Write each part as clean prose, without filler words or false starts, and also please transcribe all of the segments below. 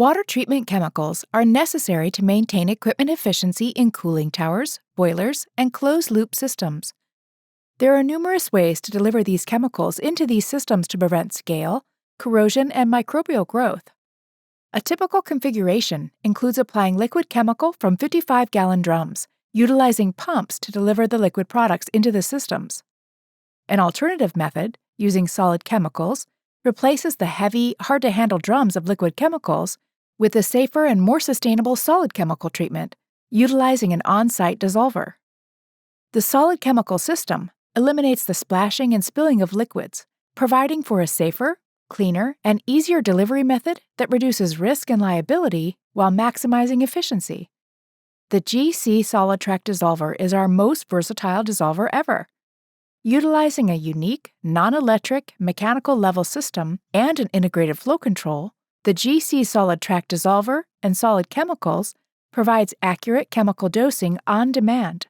Water treatment chemicals are necessary to maintain equipment efficiency in cooling towers, boilers, and closed-loop systems. There are numerous ways to deliver these chemicals into these systems to prevent scale, corrosion, and microbial growth. A typical configuration includes applying liquid chemical from 55-gallon drums, utilizing pumps to deliver the liquid products into the systems. An alternative method, using solid chemicals, replaces the heavy, hard-to-handle drums of liquid chemicals with a safer and more sustainable solid chemical treatment, utilizing an on-site dissolver. The solid chemical system eliminates the splashing and spilling of liquids, providing for a safer, cleaner, and easier delivery method that reduces risk and liability while maximizing efficiency. The GC SolidTrac Dissolver is our most versatile dissolver ever. Utilizing a unique, non-electric, mechanical level system and an integrated flow control, the GC SolidTrac Dissolver and solid chemicals provides accurate chemical dosing on demand.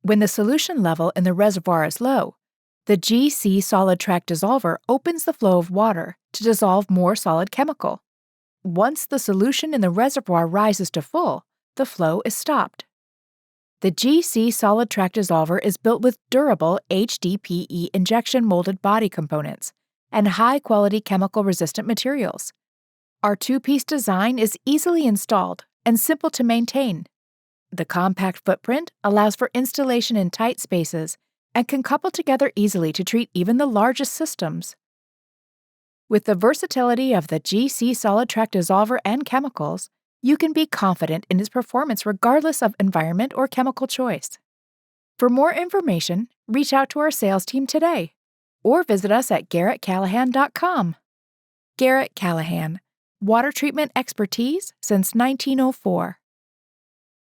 When the solution level in the reservoir is low, the GC SolidTrac Dissolver opens the flow of water to dissolve more solid chemical. Once the solution in the reservoir rises to full, the flow is stopped. The GC SolidTrac Dissolver is built with durable HDPE injection molded body components and high-quality chemical-resistant materials. Our two-piece design is easily installed and simple to maintain. The compact footprint allows for installation in tight spaces and can couple together easily to treat even the largest systems. With the versatility of the GC SolidTrac Dissolver and chemicals, you can be confident in its performance regardless of environment or chemical choice. For more information, reach out to our sales team today or visit us at garrettcallahan.com. Garrett Callahan, water treatment expertise since 1904.